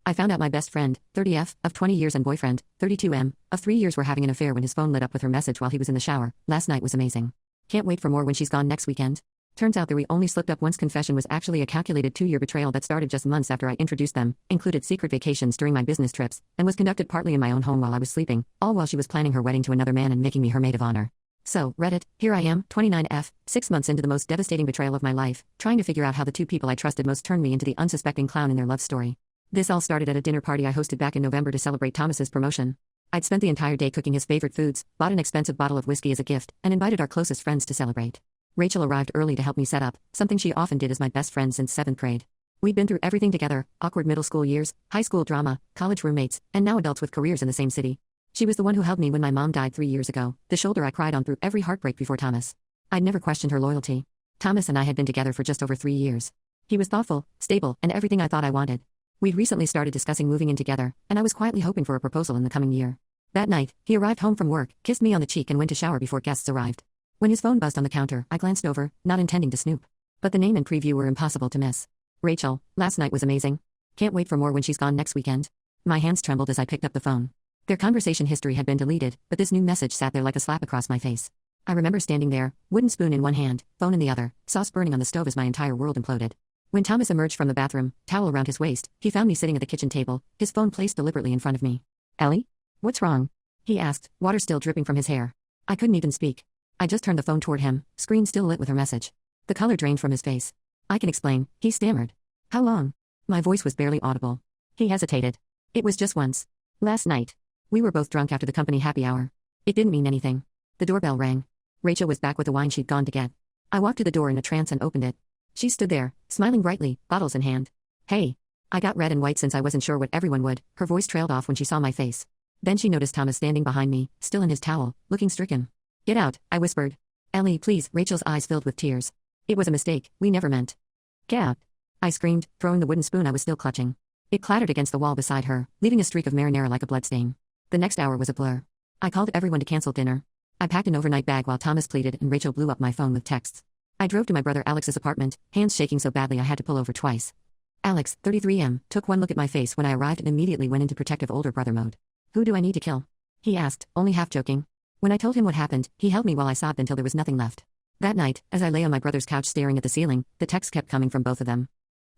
I found out my best friend, 30F, of 20 years and boyfriend, 32M, of 3 years were having an affair when his phone lit up with her message while he was in the shower. Last night was amazing. Can't wait for more when she's gone next weekend. Turns out the we only slipped up once confession was actually a calculated 2-year betrayal that started just months after I introduced them, included secret vacations during my business trips, and was conducted partly in my own home while I was sleeping, all while she was planning her wedding to another man and making me her maid of honor. So, Reddit, here I am, 29F, 6 months into the most devastating betrayal of my life, trying to figure out how the two people I trusted most turned me into the unsuspecting clown in their love story. This all started at a dinner party I hosted back in November to celebrate Thomas's promotion. I'd spent the entire day cooking his favorite foods, bought an expensive bottle of whiskey as a gift, and invited our closest friends to celebrate. Rachel arrived early to help me set up, something she often did as my best friend since 7th grade. We'd been through everything together, awkward middle school years, high school drama, college roommates, and now adults with careers in the same city. She was the one who held me when my mom died 3 years ago, the shoulder I cried on through every heartbreak before Thomas. I'd never questioned her loyalty. Thomas and I had been together for just over 3 years. He was thoughtful, stable, and everything I thought I wanted. We'd recently started discussing moving in together, and I was quietly hoping for a proposal in the coming year. That night, he arrived home from work, kissed me on the cheek and went to shower before guests arrived. When his phone buzzed on the counter, I glanced over, not intending to snoop. But the name and preview were impossible to miss. Rachel, last night was amazing. Can't wait for more when she's gone next weekend. My hands trembled as I picked up the phone. Their conversation history had been deleted, but this new message sat there like a slap across my face. I remember standing there, wooden spoon in one hand, phone in the other, sauce burning on the stove as my entire world imploded. When Thomas emerged from the bathroom, towel around his waist, he found me sitting at the kitchen table, his phone placed deliberately in front of me. "Ellie? What's wrong?" he asked, water still dripping from his hair. I couldn't even speak. I just turned the phone toward him, screen still lit with her message. The color drained from his face. "I can explain," he stammered. "How long?" My voice was barely audible. He hesitated. "It was just once. Last night. We were both drunk after the company happy hour. It didn't mean anything." The doorbell rang. Rachel was back with the wine she'd gone to get. I walked to the door in a trance and opened it. She stood there, smiling brightly, bottles in hand. "Hey." I got red and white since I wasn't sure what everyone would. Her voice trailed off when she saw my face. Then she noticed Thomas standing behind me, still in his towel, looking stricken. "Get out," I whispered. "Ellie, please." Rachel's eyes filled with tears. "It was a mistake, we never meant." "Get out," I screamed, throwing the wooden spoon I was still clutching. It clattered against the wall beside her, leaving a streak of marinara like a bloodstain. The next hour was a blur. I called everyone to cancel dinner. I packed an overnight bag while Thomas pleaded and Rachel blew up my phone with texts. I drove to my brother Alex's apartment, hands shaking so badly I had to pull over twice. Alex, 33M, took one look at my face when I arrived and immediately went into protective older brother mode. "Who do I need to kill?" he asked, only half joking. When I told him what happened, he held me while I sobbed until there was nothing left. That night, as I lay on my brother's couch staring at the ceiling, the texts kept coming from both of them.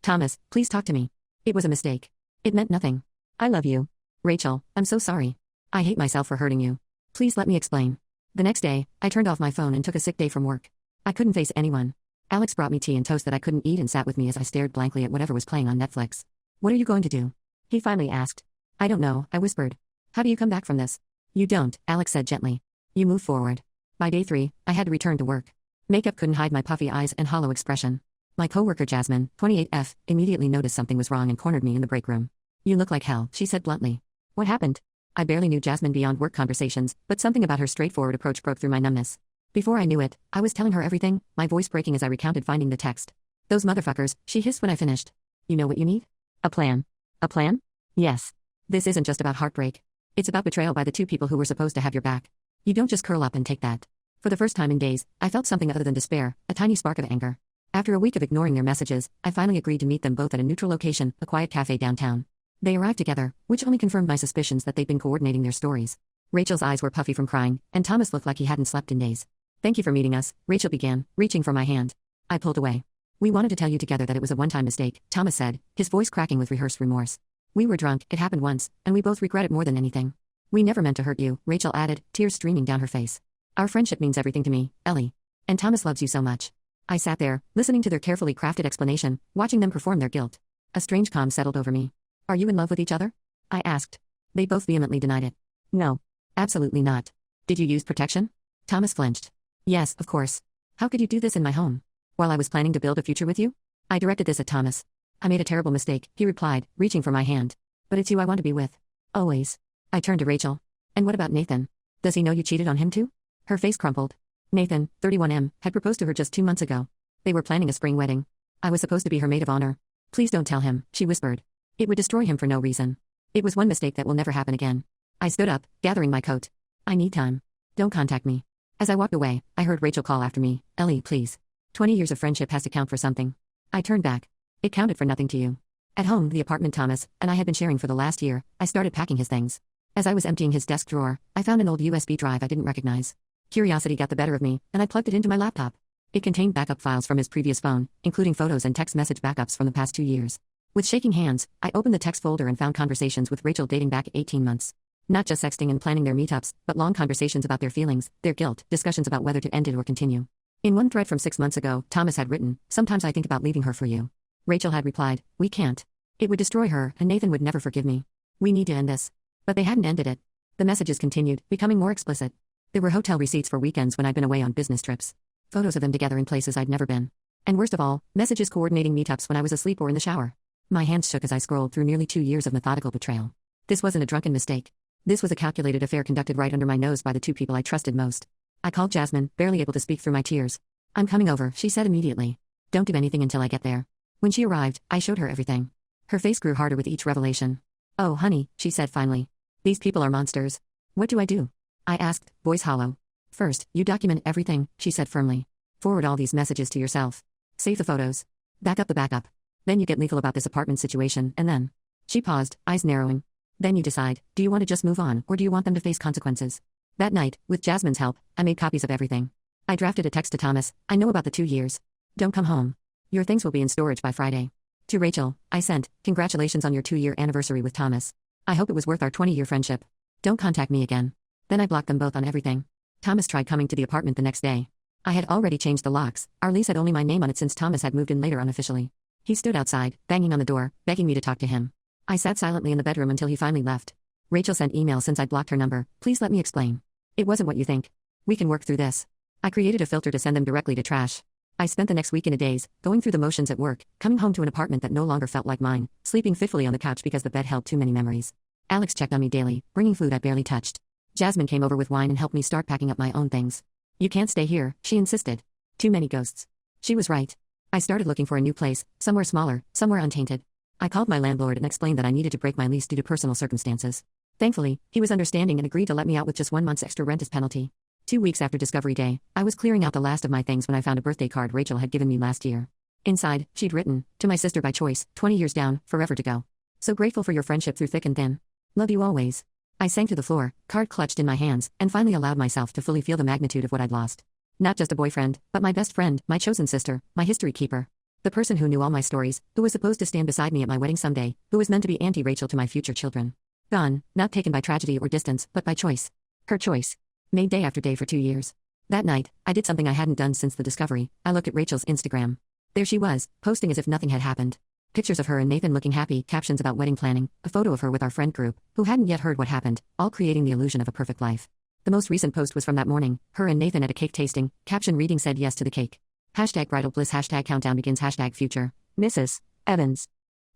"Thomas, please talk to me. It was a mistake. It meant nothing. I love you. Rachel, I'm so sorry. I hate myself for hurting you. Please let me explain." The next day, I turned off my phone and took a sick day from work. I couldn't face anyone. Alex brought me tea and toast that I couldn't eat and sat with me as I stared blankly at whatever was playing on Netflix. "What are you going to do?" he finally asked. "I don't know," I whispered. "How do you come back from this?" "You don't," Alex said gently. "You move forward." By day 3, I had to return to work. Makeup couldn't hide my puffy eyes and hollow expression. My coworker Jasmine, 28F, immediately noticed something was wrong and cornered me in the break room. "You look like hell," she said bluntly. "What happened?" I barely knew Jasmine beyond work conversations, but something about her straightforward approach broke through my numbness. Before I knew it, I was telling her everything, my voice breaking as I recounted finding the text. "Those motherfuckers," she hissed when I finished. "You know what you need? A plan." "A plan?" "Yes. This isn't just about heartbreak. It's about betrayal by the two people who were supposed to have your back. You don't just curl up and take that." For the first time in days, I felt something other than despair, a tiny spark of anger. After a week of ignoring their messages, I finally agreed to meet them both at a neutral location, a quiet cafe downtown. They arrived together, which only confirmed my suspicions that they'd been coordinating their stories. Rachel's eyes were puffy from crying, and Thomas looked like he hadn't slept in days. "Thank you for meeting us," Rachel began, reaching for my hand. I pulled away. "We wanted to tell you together that it was a one-time mistake," Thomas said, his voice cracking with rehearsed remorse. "We were drunk, it happened once, and we both regret it more than anything. We never meant to hurt you," Rachel added, tears streaming down her face. "Our friendship means everything to me, Ellie. And Thomas loves you so much." I sat there, listening to their carefully crafted explanation, watching them perform their guilt. A strange calm settled over me. "Are you in love with each other?" I asked. They both vehemently denied it. "No. Absolutely not." "Did you use protection?" Thomas flinched. "Yes, of course. How could you do this in my home? While I was planning to build a future with you?" I directed this at Thomas. "I made a terrible mistake," he replied, reaching for my hand. "But it's you I want to be with. Always." I turned to Rachel. "And what about Nathan? Does he know you cheated on him too?" Her face crumpled. Nathan, 31M, had proposed to her just 2 months ago. They were planning a spring wedding. I was supposed to be her maid of honor. "Please don't tell him," she whispered. "It would destroy him for no reason. It was one mistake that will never happen again." I stood up, gathering my coat. "I need time. Don't contact me." As I walked away, I heard Rachel call after me, "Ellie, please. 20 years of friendship has to count for something." I turned back. "It counted for nothing to you." At home, the apartment Thomas and I had been sharing for the last year, I started packing his things. As I was emptying his desk drawer, I found an old USB drive I didn't recognize. Curiosity got the better of me, and I plugged it into my laptop. It contained backup files from his previous phone, including photos and text message backups from the past 2 years. With shaking hands, I opened the text folder and found conversations with Rachel dating back 18 months. Not just sexting and planning their meetups, but long conversations about their feelings, their guilt, discussions about whether to end it or continue. In one thread from 6 months ago, Thomas had written, "Sometimes I think about leaving her for you." Rachel had replied, "We can't. It would destroy her, and Nathan would never forgive me. We need to end this." But they hadn't ended it. The messages continued, becoming more explicit. There were hotel receipts for weekends when I'd been away on business trips. Photos of them together in places I'd never been. And worst of all, messages coordinating meetups when I was asleep or in the shower. My hands shook as I scrolled through nearly 2 years of methodical betrayal. This wasn't a drunken mistake. This was a calculated affair conducted right under my nose by the 2 people I trusted most. I called Jasmine, barely able to speak through my tears. "I'm coming over," she said immediately. "Don't do anything until I get there." When she arrived, I showed her everything. Her face grew harder with each revelation. "Oh, honey," she said finally. "These people are monsters." "What do I do?" I asked, voice hollow. "First, you document everything," she said firmly. "Forward all these messages to yourself. Save the photos. Back up the backup. Then you get legal about this apartment situation, and then..." She paused, eyes narrowing. "Then you decide, do you want to just move on, or do you want them to face consequences?" That night, with Jasmine's help, I made copies of everything. I drafted a text to Thomas, "I know about the 2 years. Don't come home. Your things will be in storage by Friday." To Rachel, I sent, "Congratulations on your 2-year anniversary with Thomas. I hope it was worth our 20-year friendship. Don't contact me again." Then I blocked them both on everything. Thomas tried coming to the apartment the next day. I had already changed the locks. Our lease had only my name on it since Thomas had moved in later unofficially. He stood outside, banging on the door, begging me to talk to him. I sat silently in the bedroom until he finally left. Rachel sent email since I'd blocked her number. "Please let me explain. It wasn't what you think. We can work through this." I created a filter to send them directly to trash. I spent the next week in a daze, going through the motions at work, coming home to an apartment that no longer felt like mine, sleeping fitfully on the couch because the bed held too many memories. Alex checked on me daily, bringing food I barely touched. Jasmine came over with wine and helped me start packing up my own things. "You can't stay here," she insisted. "Too many ghosts." She was right. I started looking for a new place, somewhere smaller, somewhere untainted. I called my landlord and explained that I needed to break my lease due to personal circumstances. Thankfully, he was understanding and agreed to let me out with just 1 month's extra rent as penalty. 2 weeks after Discovery Day, I was clearing out the last of my things when I found a birthday card Rachel had given me last year. Inside, she'd written, "To my sister by choice, 20 years down, forever to go. So grateful for your friendship through thick and thin. Love you always." I sank to the floor, card clutched in my hands, and finally allowed myself to fully feel the magnitude of what I'd lost. Not just a boyfriend, but my best friend, my chosen sister, my history keeper. The person who knew all my stories, who was supposed to stand beside me at my wedding someday, who was meant to be Auntie Rachel to my future children. Gone, not taken by tragedy or distance, but by choice. Her choice. Made day after day for 2 years. That night, I did something I hadn't done since the discovery. I looked at Rachel's Instagram. There she was, posting as if nothing had happened. Pictures of her and Nathan looking happy, captions about wedding planning, a photo of her with our friend group, who hadn't yet heard what happened, all creating the illusion of a perfect life. The most recent post was from that morning, her and Nathan at a cake tasting, caption reading said yes to the cake. Hashtag bridal bliss, hashtag countdown begins, hashtag future. Mrs. Evans.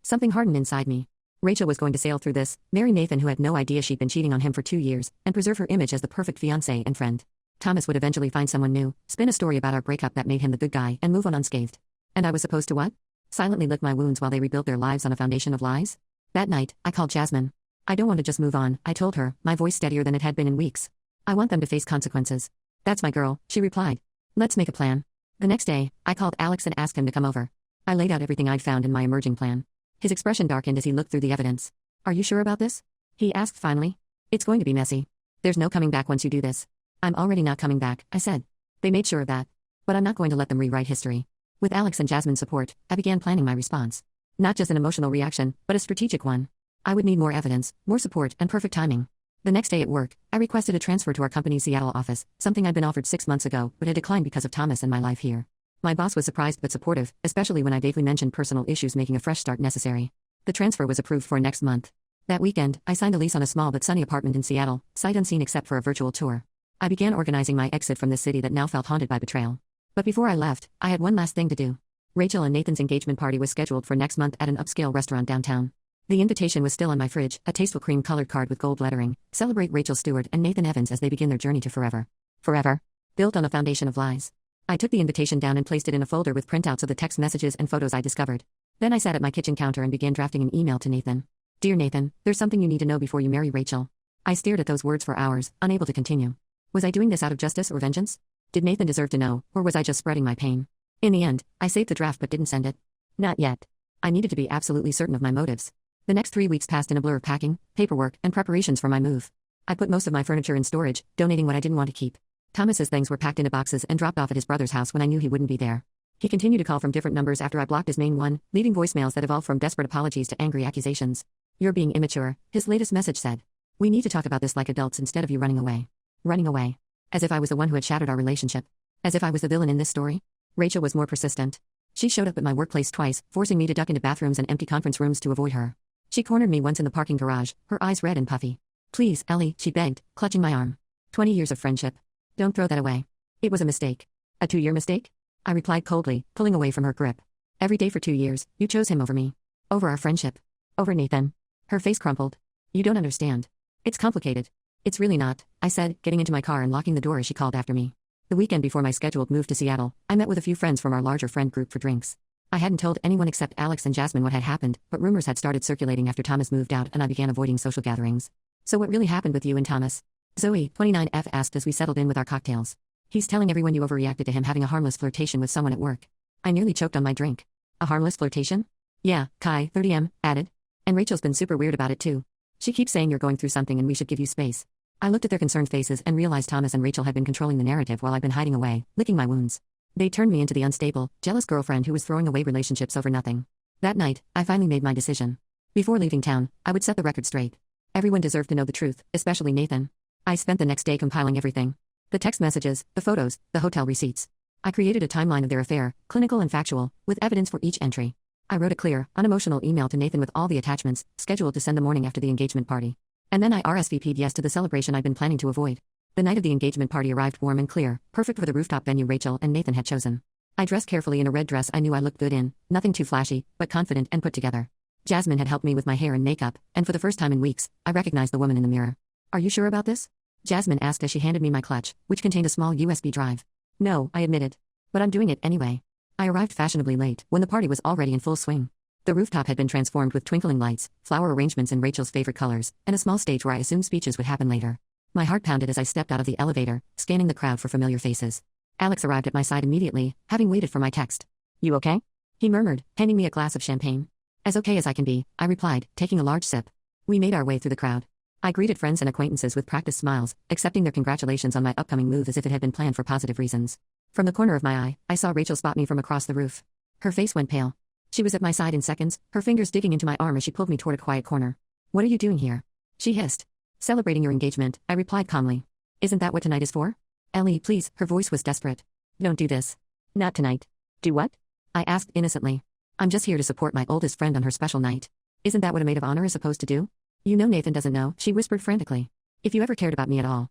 Something hardened inside me. Rachel was going to sail through this, marry Nathan who had no idea she'd been cheating on him for 2 years, and preserve her image as the perfect fiancé and friend. Thomas would eventually find someone new, spin a story about our breakup that made him the good guy, and move on unscathed. And I was supposed to what? Silently lick my wounds while they rebuilt their lives on a foundation of lies? That night, I called Jasmine. "I don't want to just move on," I told her, my voice steadier than it had been in weeks. "I want them to face consequences." "That's my girl," she replied. "Let's make a plan." The next day, I called Alex and asked him to come over. I laid out everything I'd found in my emerging plan. His expression darkened as he looked through the evidence. "Are you sure about this?" he asked finally. "It's going to be messy. There's no coming back once you do this." "I'm already not coming back," I said. "They made sure of that. But I'm not going to let them rewrite history." With Alex and Jasmine's support, I began planning my response. Not just an emotional reaction, but a strategic one. I would need more evidence, more support, and perfect timing. The next day at work, I requested a transfer to our company's Seattle office, something I'd been offered 6 months ago but had declined because of Thomas and my life here. My boss was surprised but supportive, especially when I vaguely mentioned personal issues making a fresh start necessary. The transfer was approved for next month. That weekend, I signed a lease on a small but sunny apartment in Seattle, sight unseen except for a virtual tour. I began organizing my exit from this city that now felt haunted by betrayal. But before I left, I had one last thing to do. Rachel and Nathan's engagement party was scheduled for next month at an upscale restaurant downtown. The invitation was still on my fridge, a tasteful cream-colored card with gold lettering. Celebrate Rachel Stewart and Nathan Evans as they begin their journey to forever. Forever. Built on a foundation of lies. I took the invitation down and placed it in a folder with printouts of the text messages and photos I discovered. Then I sat at my kitchen counter and began drafting an email to Nathan. "Dear Nathan, there's something you need to know before you marry Rachel." I stared at those words for hours, unable to continue. Was I doing this out of justice or vengeance? Did Nathan deserve to know, or was I just spreading my pain? In the end, I saved the draft but didn't send it. Not yet. I needed to be absolutely certain of my motives. The next 3 weeks passed in a blur of packing, paperwork, and preparations for my move. I put most of my furniture in storage, donating what I didn't want to keep. Thomas's things were packed into boxes and dropped off at his brother's house when I knew he wouldn't be there. He continued to call from different numbers after I blocked his main one, leaving voicemails that evolved from desperate apologies to angry accusations. "You're being immature," his latest message said. "We need to talk about this like adults instead of you running away." Running away. As if I was the one who had shattered our relationship. As if I was the villain in this story. Rachel was more persistent. She showed up at my workplace twice, forcing me to duck into bathrooms and empty conference rooms to avoid her. She cornered me once in the parking garage, her eyes red and puffy. "Please, Ellie," she begged, clutching my arm. 20 years of friendship. Don't throw that away. It was a mistake. A 2-year mistake? I replied coldly, pulling away from her grip. Every day for 2 years, you chose him over me. Over our friendship. Over Nathan. Her face crumpled. You don't understand. It's complicated. It's really not, I said, getting into my car and locking the door as she called after me. The weekend before my scheduled move to Seattle, I met with a few friends from our larger friend group for drinks. I hadn't told anyone except Alex and Jasmine what had happened, but rumors had started circulating after Thomas moved out and I began avoiding social gatherings. "So what really happened with you and Thomas?" Zoe, 29F, asked as we settled in with our cocktails. "He's telling everyone you overreacted to him having a harmless flirtation with someone at work." I nearly choked on my drink. "A harmless flirtation?" "Yeah," Kai, 30M, added. "And Rachel's been super weird about it too. She keeps saying you're going through something and we should give you space." I looked at their concerned faces and realized Thomas and Rachel had been controlling the narrative while I'd been hiding away, licking my wounds. They turned me into the unstable, jealous girlfriend who was throwing away relationships over nothing. That night, I finally made my decision. Before leaving town, I would set the record straight. Everyone deserved to know the truth, especially Nathan. I spent the next day compiling everything. The text messages, the photos, the hotel receipts. I created a timeline of their affair, clinical and factual, with evidence for each entry. I wrote a clear, unemotional email to Nathan with all the attachments, scheduled to send the morning after the engagement party. And then I RSVP'd yes to the celebration I'd been planning to avoid. The night of the engagement party arrived warm and clear, perfect for the rooftop venue Rachel and Nathan had chosen. I dressed carefully in a red dress I knew I looked good in, nothing too flashy, but confident and put together. Jasmine had helped me with my hair and makeup, and for the first time in weeks, I recognized the woman in the mirror. "Are you sure about this?" Jasmine asked as she handed me my clutch, which contained a small USB drive. "No," I admitted. "But I'm doing it anyway." I arrived fashionably late, when the party was already in full swing. The rooftop had been transformed with twinkling lights, flower arrangements in Rachel's favorite colors, and a small stage where I assumed speeches would happen later. My heart pounded as I stepped out of the elevator, scanning the crowd for familiar faces. Alex arrived at my side immediately, having waited for my text. "You okay?" he murmured, handing me a glass of champagne. "As okay as I can be," I replied, taking a large sip. We made our way through the crowd. I greeted friends and acquaintances with practiced smiles, accepting their congratulations on my upcoming move as if it had been planned for positive reasons. From the corner of my eye, I saw Rachel spot me from across the roof. Her face went pale. She was at my side in seconds, her fingers digging into my arm as she pulled me toward a quiet corner. "What are you doing here?" she hissed. "Celebrating your engagement," I replied calmly. "Isn't that what tonight is for?" "Ellie, please," her voice was desperate. "Don't do this." "Not tonight." "Do what?" I asked innocently. "I'm just here to support my oldest friend on her special night." "Isn't that what a maid of honor is supposed to do?" "You know Nathan doesn't know," she whispered frantically. "If you ever cared about me at all."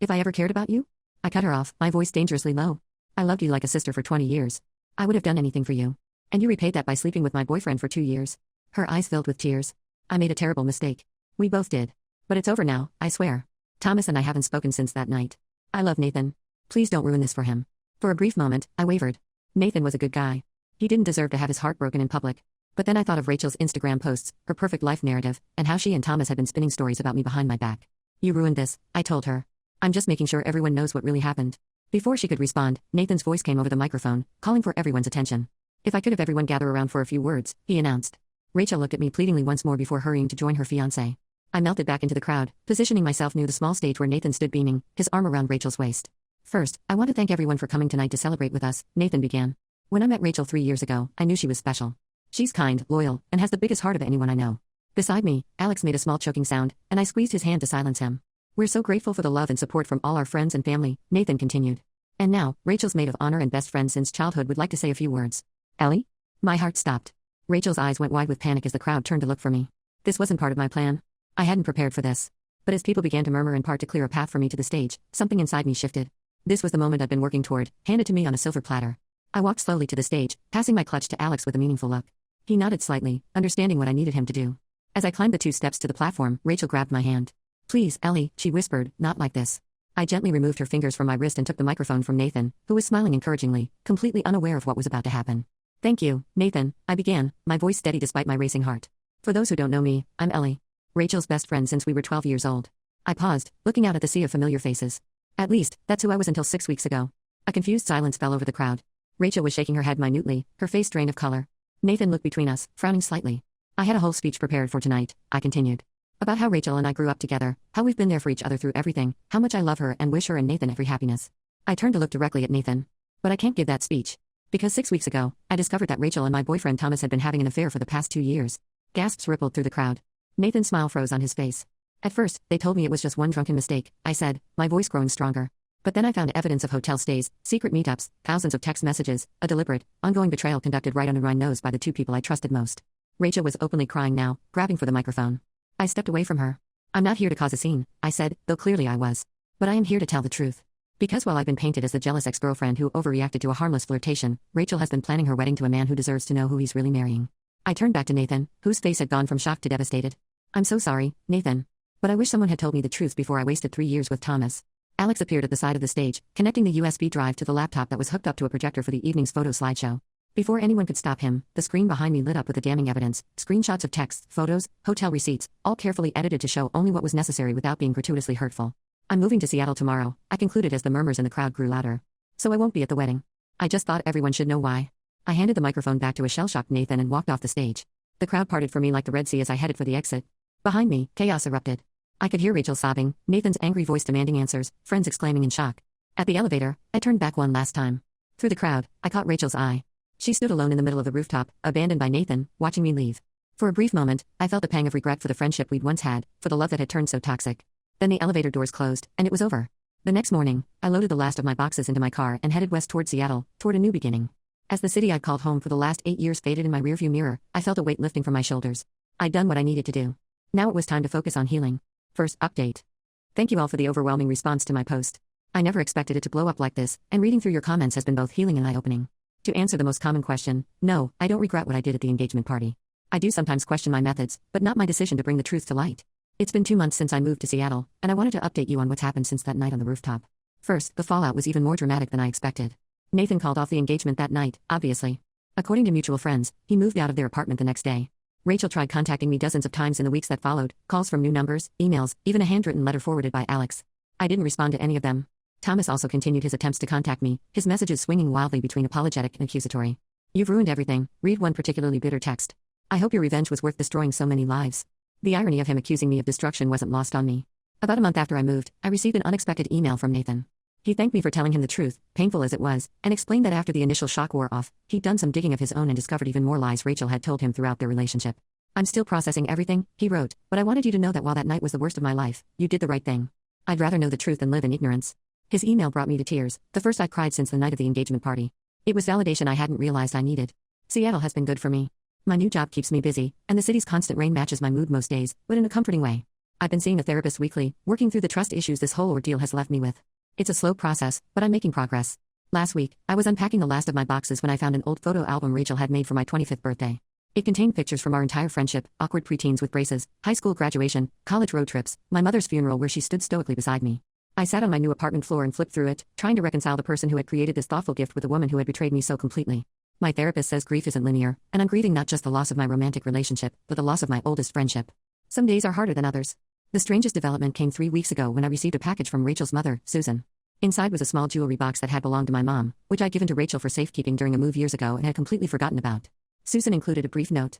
"If I ever cared about you?" I cut her off, my voice dangerously low. "I loved you like a sister for 20 years. I would have done anything for you. And you repaid that by sleeping with my boyfriend for 2 years." Her eyes filled with tears. "I made a terrible mistake. We both did. But it's over now, I swear. Thomas and I haven't spoken since that night. I love Nathan. Please don't ruin this for him." For a brief moment, I wavered. Nathan was a good guy. He didn't deserve to have his heart broken in public. But then I thought of Rachel's Instagram posts, her perfect life narrative, and how she and Thomas had been spinning stories about me behind my back. "You ruined this," I told her. "I'm just making sure everyone knows what really happened." Before she could respond, Nathan's voice came over the microphone, calling for everyone's attention. "If I could have everyone gather around for a few words," he announced. Rachel looked at me pleadingly once more before hurrying to join her fiancé. I melted back into the crowd, positioning myself near the small stage where Nathan stood beaming, his arm around Rachel's waist. "First, I want to thank everyone for coming tonight to celebrate with us," Nathan began. "When I met Rachel 3 years ago, I knew she was special. She's kind, loyal, and has the biggest heart of anyone I know." Beside me, Alex made a small choking sound, and I squeezed his hand to silence him. "We're so grateful for the love and support from all our friends and family," Nathan continued. "And now, Rachel's maid of honor and best friend since childhood would like to say a few words." "Ellie?" My heart stopped. Rachel's eyes went wide with panic as the crowd turned to look for me. This wasn't part of my plan. I hadn't prepared for this. But as people began to murmur in part to clear a path for me to the stage, something inside me shifted. This was the moment I'd been working toward, handed to me on a silver platter. I walked slowly to the stage, passing my clutch to Alex with a meaningful look. He nodded slightly, understanding what I needed him to do. As I climbed the 2 steps to the platform, Rachel grabbed my hand. "Please, Ellie," she whispered, "not like this." I gently removed her fingers from my wrist and took the microphone from Nathan, who was smiling encouragingly, completely unaware of what was about to happen. "Thank you, Nathan," I began, my voice steady despite my racing heart. "For those who don't know me, I'm Ellie. Rachel's best friend since we were 12 years old." I paused, looking out at the sea of familiar faces. At least, that's who I was until 6 weeks ago. A confused silence fell over the crowd. Rachel was shaking her head minutely, her face drained of color. Nathan looked between us, frowning slightly. I had a whole speech prepared for tonight, I continued. About how Rachel and I grew up together, how we've been there for each other through everything, how much I love her and wish her and Nathan every happiness. I turned to look directly at Nathan. But I can't give that speech. Because 6 weeks ago, I discovered that Rachel and my boyfriend Thomas had been having an affair for the past 2 years. Gasps rippled through the crowd. Nathan's smile froze on his face. At first, they told me it was just one drunken mistake, I said, my voice growing stronger. But then I found evidence of hotel stays, secret meetups, thousands of text messages, a deliberate, ongoing betrayal conducted right under my nose by the 2 people I trusted most. Rachel was openly crying now, grabbing for the microphone. I stepped away from her. I'm not here to cause a scene, I said, though clearly I was. But I am here to tell the truth. Because while I've been painted as the jealous ex-girlfriend who overreacted to a harmless flirtation, Rachel has been planning her wedding to a man who deserves to know who he's really marrying. I turned back to Nathan, whose face had gone from shocked to devastated. I'm so sorry, Nathan. But I wish someone had told me the truth before I wasted 3 years with Thomas. Alex appeared at the side of the stage, connecting the USB drive to the laptop that was hooked up to a projector for the evening's photo slideshow. Before anyone could stop him, the screen behind me lit up with the damning evidence, screenshots of texts, photos, hotel receipts, all carefully edited to show only what was necessary without being gratuitously hurtful. I'm moving to Seattle tomorrow, I concluded as the murmurs in the crowd grew louder. So I won't be at the wedding. I just thought everyone should know why. I handed the microphone back to a shell-shocked Nathan and walked off the stage. The crowd parted for me like the Red Sea as I headed for the exit. Behind me, chaos erupted. I could hear Rachel sobbing, Nathan's angry voice demanding answers, friends exclaiming in shock. At the elevator, I turned back one last time. Through the crowd, I caught Rachel's eye. She stood alone in the middle of the rooftop, abandoned by Nathan, watching me leave. For a brief moment, I felt the pang of regret for the friendship we'd once had, for the love that had turned so toxic. Then the elevator doors closed, and it was over. The next morning, I loaded the last of my boxes into my car and headed west toward Seattle, toward a new beginning. As the city I'd called home for the last 8 years faded in my rearview mirror, I felt a weight lifting from my shoulders. I'd done what I needed to do. Now it was time to focus on healing. First update. Thank you all for the overwhelming response to my post. I never expected it to blow up like this, and reading through your comments has been both healing and eye-opening. To answer the most common question, no, I don't regret what I did at the engagement party. I do sometimes question my methods, but not my decision to bring the truth to light. It's been 2 months since I moved to Seattle, and I wanted to update you on what's happened since that night on the rooftop. First, the fallout was even more dramatic than I expected. Nathan called off the engagement that night, obviously. According to mutual friends, he moved out of their apartment the next day. Rachel tried contacting me dozens of times in the weeks that followed, calls from new numbers, emails, even a handwritten letter forwarded by Alex. I didn't respond to any of them. Thomas also continued his attempts to contact me, his messages swinging wildly between apologetic and accusatory. You've ruined everything, read one particularly bitter text. I hope your revenge was worth destroying so many lives. The irony of him accusing me of destruction wasn't lost on me. About a month after I moved, I received an unexpected email from Nathan. He thanked me for telling him the truth, painful as it was, and explained that after the initial shock wore off, he'd done some digging of his own and discovered even more lies Rachel had told him throughout their relationship. I'm still processing everything, he wrote, but I wanted you to know that while that night was the worst of my life, you did the right thing. I'd rather know the truth than live in ignorance. His email brought me to tears, the first I'd cried since the night of the engagement party. It was validation I hadn't realized I needed. Seattle has been good for me. My new job keeps me busy, and the city's constant rain matches my mood most days, but in a comforting way. I've been seeing a therapist weekly, working through the trust issues this whole ordeal has left me with. It's a slow process, but I'm making progress. Last week, I was unpacking the last of my boxes when I found an old photo album Rachel had made for my 25th birthday. It contained pictures from our entire friendship, awkward preteens with braces, high school graduation, college road trips, my mother's funeral where she stood stoically beside me. I sat on my new apartment floor and flipped through it, trying to reconcile the person who had created this thoughtful gift with the woman who had betrayed me so completely. My therapist says grief isn't linear, and I'm grieving not just the loss of my romantic relationship, but the loss of my oldest friendship. Some days are harder than others. The strangest development came 3 weeks ago when I received a package from Rachel's mother, Susan. Inside was a small jewelry box that had belonged to my mom, which I'd given to Rachel for safekeeping during a move years ago and had completely forgotten about. Susan included a brief note.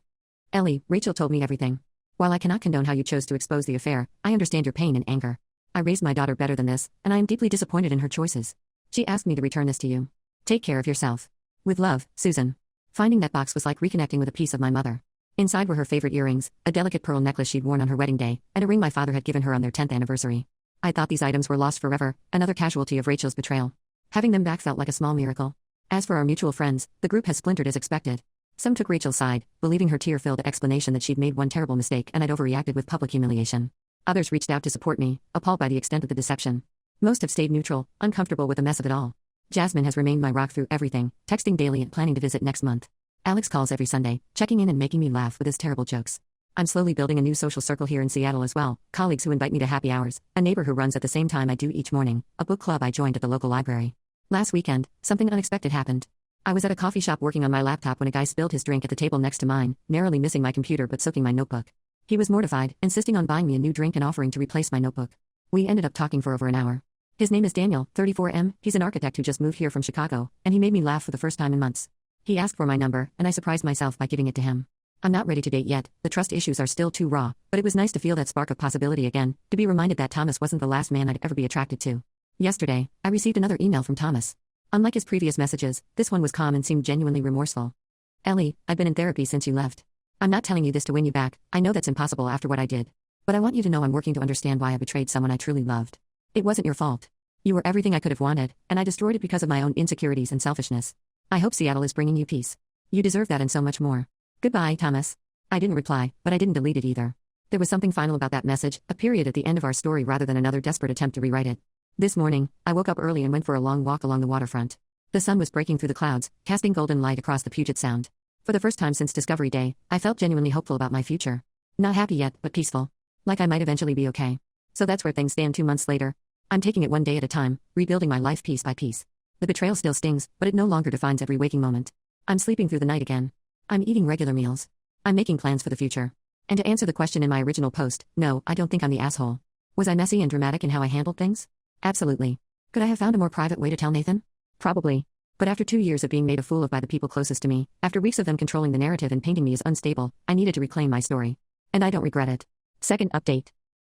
Ellie, Rachel told me everything. While I cannot condone how you chose to expose the affair, I understand your pain and anger. I raised my daughter better than this, and I am deeply disappointed in her choices. She asked me to return this to you. Take care of yourself. With love, Susan. Finding that box was like reconnecting with a piece of my mother. Inside were her favorite earrings, a delicate pearl necklace she'd worn on her wedding day, and a ring my father had given her on their 10th anniversary. I thought these items were lost forever, another casualty of Rachel's betrayal. Having them back felt like a small miracle. As for our mutual friends, the group has splintered as expected. Some took Rachel's side, believing her tear-filled explanation that she'd made one terrible mistake and I'd overreacted with public humiliation. Others reached out to support me, appalled by the extent of the deception. Most have stayed neutral, uncomfortable with the mess of it all. Jasmine has remained my rock through everything, texting daily and planning to visit next month. Alex calls every Sunday, checking in and making me laugh with his terrible jokes. I'm slowly building a new social circle here in Seattle as well, colleagues who invite me to happy hours, a neighbor who runs at the same time I do each morning, a book club I joined at the local library. Last weekend, something unexpected happened. I was at a coffee shop working on my laptop when a guy spilled his drink at the table next to mine, narrowly missing my computer but soaking my notebook. He was mortified, insisting on buying me a new drink and offering to replace my notebook. We ended up talking for over an hour. His name is Daniel, 34M, he's an architect who just moved here from Chicago, and he made me laugh for the first time in months. He asked for my number, and I surprised myself by giving it to him. I'm not ready to date yet, the trust issues are still too raw, but it was nice to feel that spark of possibility again, to be reminded that Thomas wasn't the last man I'd ever be attracted to. Yesterday, I received another email from Thomas. Unlike his previous messages, this one was calm and seemed genuinely remorseful. Ellie, I've been in therapy since you left. I'm not telling you this to win you back, I know that's impossible after what I did. But I want you to know I'm working to understand why I betrayed someone I truly loved. It wasn't your fault. You were everything I could have wanted, and I destroyed it because of my own insecurities and selfishness. I hope Seattle is bringing you peace. You deserve that and so much more. Goodbye, Thomas. I didn't reply, but I didn't delete it either. There was something final about that message, a period at the end of our story rather than another desperate attempt to rewrite it. This morning, I woke up early and went for a long walk along the waterfront. The sun was breaking through the clouds, casting golden light across the Puget Sound. For the first time since Discovery Day, I felt genuinely hopeful about my future. Not happy yet, but peaceful. Like I might eventually be okay. So that's where things stand 2 months later. I'm taking it one day at a time, rebuilding my life piece by piece. The betrayal still stings, but it no longer defines every waking moment. I'm sleeping through the night again. I'm eating regular meals. I'm making plans for the future. And to answer the question in my original post, no, I don't think I'm the asshole. Was I messy and dramatic in how I handled things? Absolutely. Could I have found a more private way to tell Nathan? Probably. But after 2 years of being made a fool of by the people closest to me, after weeks of them controlling the narrative and painting me as unstable, I needed to reclaim my story. And I don't regret it. Second update.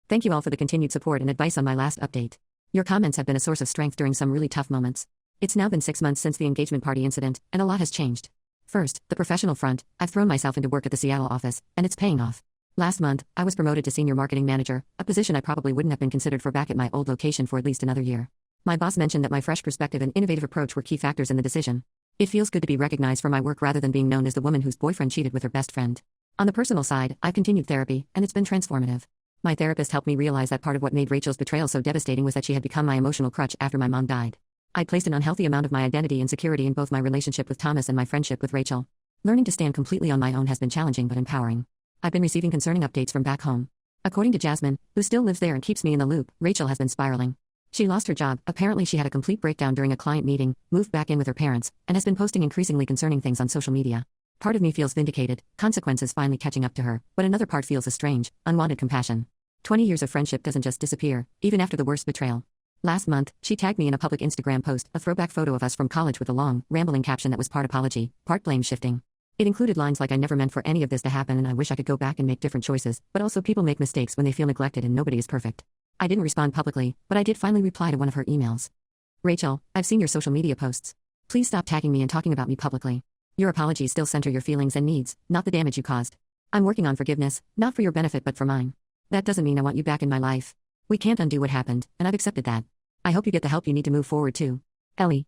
Thank you all for the continued support and advice on my last update. Your comments have been a source of strength during some really tough moments. It's now been 6 months since the engagement party incident, and a lot has changed. First, the professional front, I've thrown myself into work at the Seattle office, and it's paying off. Last month, I was promoted to senior marketing manager, a position I probably wouldn't have been considered for back at my old location for at least another year. My boss mentioned that my fresh perspective and innovative approach were key factors in the decision. It feels good to be recognized for my work rather than being known as the woman whose boyfriend cheated with her best friend. On the personal side, I've continued therapy, and it's been transformative. My therapist helped me realize that part of what made Rachel's betrayal so devastating was that she had become my emotional crutch after my mom died. I'd placed an unhealthy amount of my identity and security in both my relationship with Thomas and my friendship with Rachel. Learning to stand completely on my own has been challenging but empowering. I've been receiving concerning updates from back home. According to Jasmine, who still lives there and keeps me in the loop, Rachel has been spiraling. She lost her job, apparently she had a complete breakdown during a client meeting, moved back in with her parents, and has been posting increasingly concerning things on social media. Part of me feels vindicated, consequences finally catching up to her, but another part feels a strange, unwanted compassion. 20 years of friendship doesn't just disappear, even after the worst betrayal. Last month, she tagged me in a public Instagram post, a throwback photo of us from college with a long, rambling caption that was part apology, part blame shifting. It included lines like I never meant for any of this to happen and I wish I could go back and make different choices, but also people make mistakes when they feel neglected and nobody is perfect. I didn't respond publicly, but I did finally reply to one of her emails. Rachel, I've seen your social media posts. Please stop tagging me and talking about me publicly. Your apologies still center your feelings and needs, not the damage you caused. I'm working on forgiveness, not for your benefit but for mine. That doesn't mean I want you back in my life. We can't undo what happened, and I've accepted that. I hope you get the help you need to move forward too. Ellie.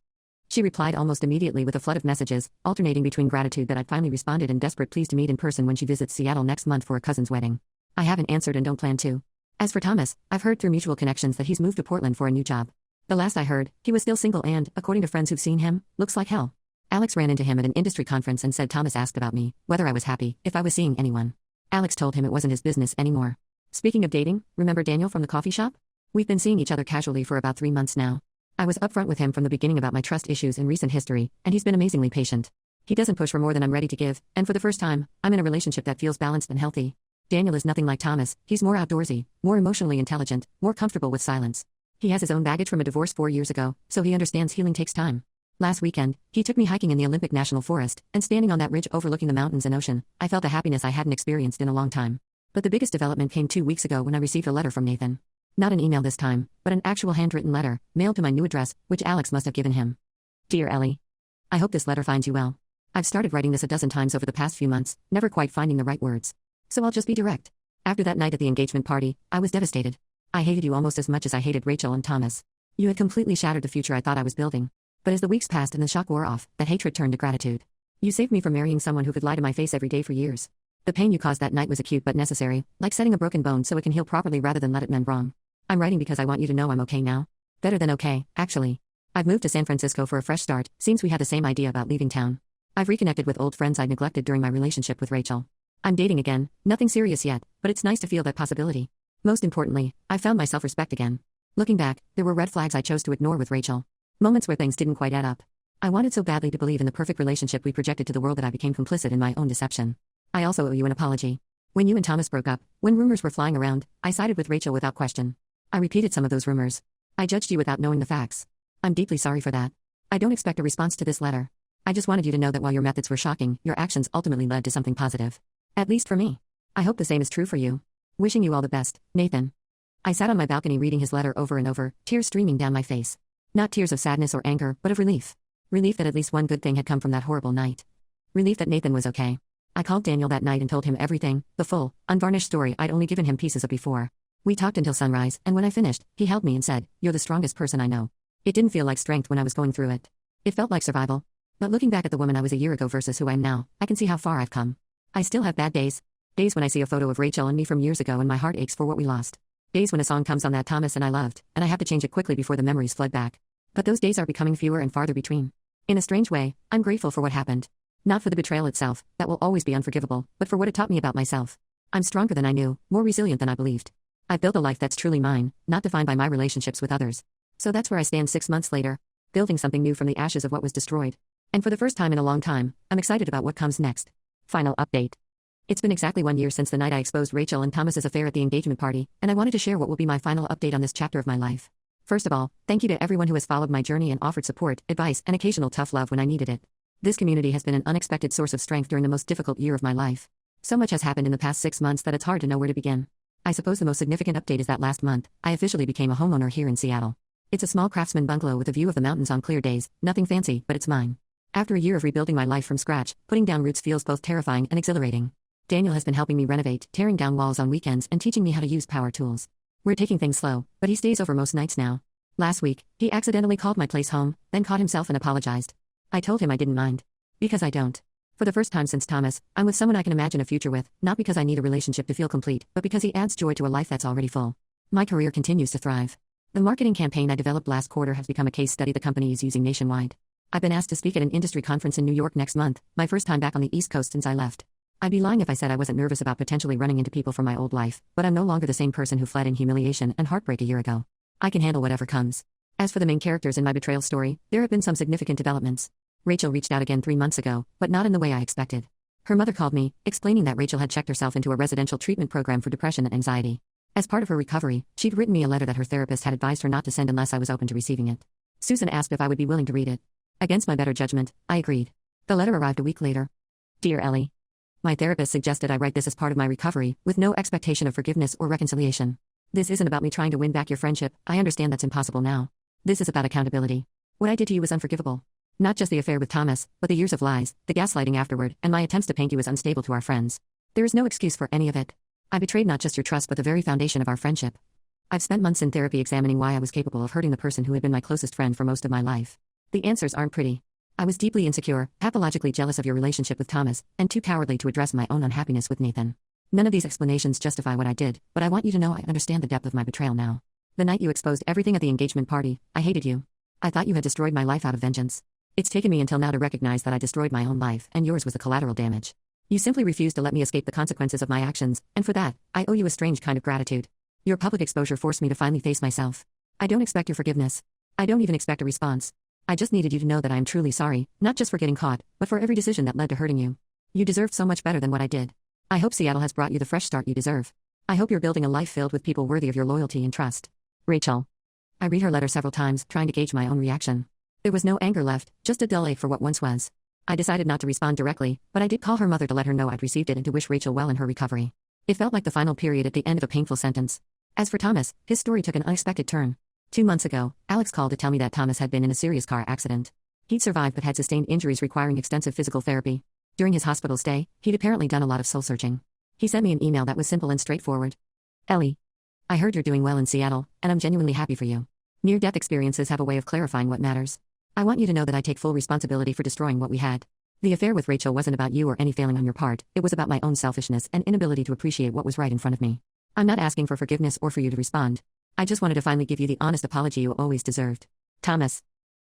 She replied almost immediately with a flood of messages, alternating between gratitude that I'd finally responded and desperate pleas to meet in person when she visits Seattle next month for a cousin's wedding. I haven't answered and don't plan to. As for Thomas, I've heard through mutual connections that he's moved to Portland for a new job. The last I heard, he was still single and, according to friends who've seen him, looks like hell. Alex ran into him at an industry conference and said Thomas asked about me, whether I was happy, if I was seeing anyone. Alex told him it wasn't his business anymore. Speaking of dating, remember Daniel from the coffee shop? We've been seeing each other casually for about 3 months now. I was upfront with him from the beginning about my trust issues and recent history, and he's been amazingly patient. He doesn't push for more than I'm ready to give, and for the first time, I'm in a relationship that feels balanced and healthy. Daniel is nothing like Thomas, he's more outdoorsy, more emotionally intelligent, more comfortable with silence. He has his own baggage from a divorce 4 years ago, so he understands healing takes time. Last weekend, he took me hiking in the Olympic National Forest, and standing on that ridge overlooking the mountains and ocean, I felt a happiness I hadn't experienced in a long time. But the biggest development came 2 weeks ago when I received a letter from Nathan. Not an email this time, but an actual handwritten letter, mailed to my new address, which Alex must have given him. Dear Ellie. I hope this letter finds you well. I've started writing this a dozen times over the past few months, never quite finding the right words. So I'll just be direct. After that night at the engagement party, I was devastated. I hated you almost as much as I hated Rachel and Thomas. You had completely shattered the future I thought I was building. But as the weeks passed and the shock wore off, that hatred turned to gratitude. You saved me from marrying someone who could lie to my face every day for years. The pain you caused that night was acute but necessary, like setting a broken bone so it can heal properly rather than let it mend wrong. I'm writing because I want you to know I'm okay now. Better than okay, actually. I've moved to San Francisco for a fresh start, seems we had the same idea about leaving town. I've reconnected with old friends I'd neglected during my relationship with Rachel. I'm dating again, nothing serious yet, but it's nice to feel that possibility. Most importantly, I've found my self-respect again. Looking back, there were red flags I chose to ignore with Rachel. Moments where things didn't quite add up. I wanted so badly to believe in the perfect relationship we projected to the world that I became complicit in my own deception. I also owe you an apology. When you and Thomas broke up, when rumors were flying around, I sided with Rachel without question. I repeated some of those rumors. I judged you without knowing the facts. I'm deeply sorry for that. I don't expect a response to this letter. I just wanted you to know that while your methods were shocking, your actions ultimately led to something positive. At least for me. I hope the same is true for you. Wishing you all the best, Nathan. I sat on my balcony reading his letter over and over, tears streaming down my face. Not tears of sadness or anger, but of relief. Relief that at least one good thing had come from that horrible night. Relief that Nathan was okay. I called Daniel that night and told him everything, the full, unvarnished story I'd only given him pieces of before. We talked until sunrise, and when I finished, he held me and said, "You're the strongest person I know." It didn't feel like strength when I was going through it. It felt like survival. But looking back at the woman I was a year ago versus who I am now, I can see how far I've come. I still have bad days. Days when I see a photo of Rachel and me from years ago and my heart aches for what we lost. Days when a song comes on that Thomas and I loved, and I have to change it quickly before the memories flood back. But those days are becoming fewer and farther between. In a strange way, I'm grateful for what happened. Not for the betrayal itself, that will always be unforgivable, but for what it taught me about myself. I'm stronger than I knew, more resilient than I believed. I've built a life that's truly mine, not defined by my relationships with others. So that's where I stand 6 months later, building something new from the ashes of what was destroyed. And for the first time in a long time, I'm excited about what comes next. Final update. It's been exactly 1 year since the night I exposed Rachel and Thomas's affair at the engagement party, and I wanted to share what will be my final update on this chapter of my life. First of all, thank you to everyone who has followed my journey and offered support, advice, and occasional tough love when I needed it. This community has been an unexpected source of strength during the most difficult year of my life. So much has happened in the past 6 months that it's hard to know where to begin. I suppose the most significant update is that last month, I officially became a homeowner here in Seattle. It's a small craftsman bungalow with a view of the mountains on clear days, nothing fancy, but it's mine. After a year of rebuilding my life from scratch, putting down roots feels both terrifying and exhilarating. Daniel has been helping me renovate, tearing down walls on weekends and teaching me how to use power tools. We're taking things slow, but he stays over most nights now. Last week, he accidentally called my place home, then caught himself and apologized. I told him I didn't mind. Because I don't. For the first time since Thomas, I'm with someone I can imagine a future with, not because I need a relationship to feel complete, but because he adds joy to a life that's already full. My career continues to thrive. The marketing campaign I developed last quarter has become a case study the company is using nationwide. I've been asked to speak at an industry conference in New York next month, my first time back on the East Coast since I left. I'd be lying if I said I wasn't nervous about potentially running into people from my old life, but I'm no longer the same person who fled in humiliation and heartbreak a year ago. I can handle whatever comes. As for the main characters in my betrayal story, there have been some significant developments. Rachel reached out again 3 months ago, but not in the way I expected. Her mother called me, explaining that Rachel had checked herself into a residential treatment program for depression and anxiety. As part of her recovery, she'd written me a letter that her therapist had advised her not to send unless I was open to receiving it. Susan asked if I would be willing to read it. Against my better judgment, I agreed. The letter arrived a week later. Dear Ellie. My therapist suggested I write this as part of my recovery, with no expectation of forgiveness or reconciliation. This isn't about me trying to win back your friendship, I understand that's impossible now. This is about accountability. What I did to you was unforgivable. Not just the affair with Thomas, but the years of lies, the gaslighting afterward, and my attempts to paint you as unstable to our friends. There is no excuse for any of it. I betrayed not just your trust but the very foundation of our friendship. I've spent months in therapy examining why I was capable of hurting the person who had been my closest friend for most of my life. The answers aren't pretty. I was deeply insecure, pathologically jealous of your relationship with Thomas, and too cowardly to address my own unhappiness with Nathan. None of these explanations justify what I did, but I want you to know I understand the depth of my betrayal now. The night you exposed everything at the engagement party, I hated you. I thought you had destroyed my life out of vengeance. It's taken me until now to recognize that I destroyed my own life, and yours was the collateral damage. You simply refused to let me escape the consequences of my actions, and for that, I owe you a strange kind of gratitude. Your public exposure forced me to finally face myself. I don't expect your forgiveness. I don't even expect a response. I just needed you to know that I am truly sorry, not just for getting caught, but for every decision that led to hurting you. You deserved so much better than what I did. I hope Seattle has brought you the fresh start you deserve. I hope you're building a life filled with people worthy of your loyalty and trust. Rachel. I read her letter several times, trying to gauge my own reaction. There was no anger left, just a dull ache for what once was. I decided not to respond directly, but I did call her mother to let her know I'd received it and to wish Rachel well in her recovery. It felt like the final period at the end of a painful sentence. As for Thomas, his story took an unexpected turn. 2 months ago, Alex called to tell me that Thomas had been in a serious car accident. He'd survived but had sustained injuries requiring extensive physical therapy. During his hospital stay, he'd apparently done a lot of soul-searching. He sent me an email that was simple and straightforward. Ellie. I heard you're doing well in Seattle, and I'm genuinely happy for you. Near-death experiences have a way of clarifying what matters. I want you to know that I take full responsibility for destroying what we had. The affair with Rachel wasn't about you or any failing on your part, it was about my own selfishness and inability to appreciate what was right in front of me. I'm not asking for forgiveness or for you to respond. I just wanted to finally give you the honest apology you always deserved. Thomas.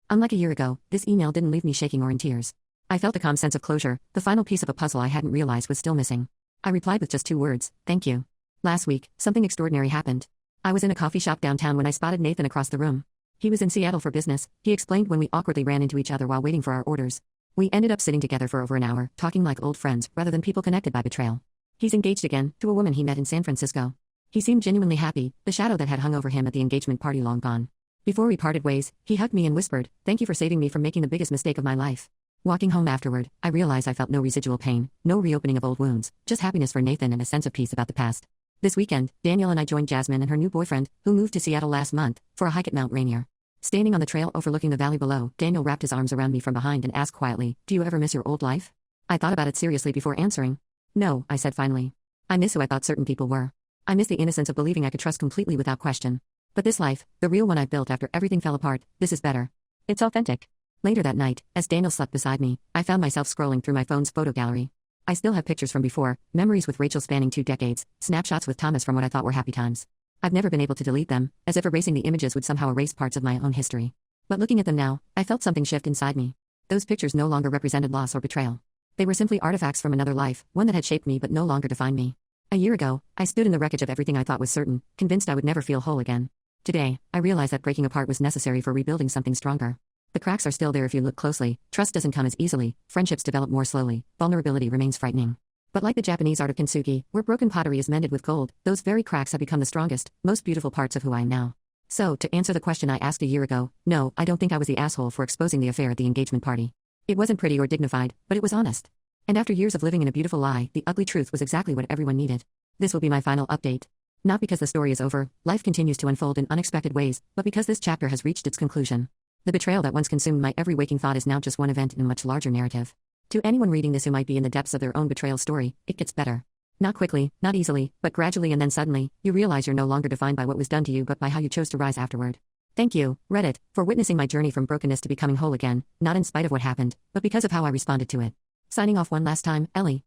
Unlike a year ago, this email didn't leave me shaking or in tears. I felt a calm sense of closure, the final piece of a puzzle I hadn't realized was still missing. I replied with just 2 words, thank you. Last week, something extraordinary happened. I was in a coffee shop downtown when I spotted Nathan across the room. He was in Seattle for business, he explained when we awkwardly ran into each other while waiting for our orders. We ended up sitting together for over an hour, talking like old friends rather than people connected by betrayal. He's engaged again, to a woman he met in San Francisco. He seemed genuinely happy, the shadow that had hung over him at the engagement party long gone. Before we parted ways, he hugged me and whispered, thank you for saving me from making the biggest mistake of my life. Walking home afterward, I realized I felt no residual pain, no reopening of old wounds, just happiness for Nathan and a sense of peace about the past. This weekend, Danielle and I joined Jasmine and her new boyfriend, who moved to Seattle last month, for a hike at Mount Rainier. Standing on the trail overlooking the valley below, Daniel wrapped his arms around me from behind and asked quietly, "Do you ever miss your old life?" I thought about it seriously before answering. "No," I said finally. "I miss who I thought certain people were. I miss the innocence of believing I could trust completely without question. But this life, the real one I built after everything fell apart, this is better. It's authentic." Later that night, as Daniel slept beside me, I found myself scrolling through my phone's photo gallery. I still have pictures from before, memories with Rachel spanning 2 decades, snapshots with Thomas from what I thought were happy times. I've never been able to delete them, as if erasing the images would somehow erase parts of my own history. But looking at them now, I felt something shift inside me. Those pictures no longer represented loss or betrayal. They were simply artifacts from another life, one that had shaped me but no longer defined me. A year ago, I stood in the wreckage of everything I thought was certain, convinced I would never feel whole again. Today, I realize that breaking apart was necessary for rebuilding something stronger. The cracks are still there if you look closely, trust doesn't come as easily, friendships develop more slowly, vulnerability remains frightening. But like the Japanese art of kintsugi, where broken pottery is mended with gold, those very cracks have become the strongest, most beautiful parts of who I am now. So, to answer the question I asked a year ago, no, I don't think I was the asshole for exposing the affair at the engagement party. It wasn't pretty or dignified, but it was honest. And after years of living in a beautiful lie, the ugly truth was exactly what everyone needed. This will be my final update. Not because the story is over, life continues to unfold in unexpected ways, but because this chapter has reached its conclusion. The betrayal that once consumed my every waking thought is now just one event in a much larger narrative. To anyone reading this who might be in the depths of their own betrayal story, it gets better. Not quickly, not easily, but gradually, and then suddenly, you realize you're no longer defined by what was done to you but by how you chose to rise afterward. Thank you, Reddit, for witnessing my journey from brokenness to becoming whole again, not in spite of what happened, but because of how I responded to it. Signing off one last time, Ellie.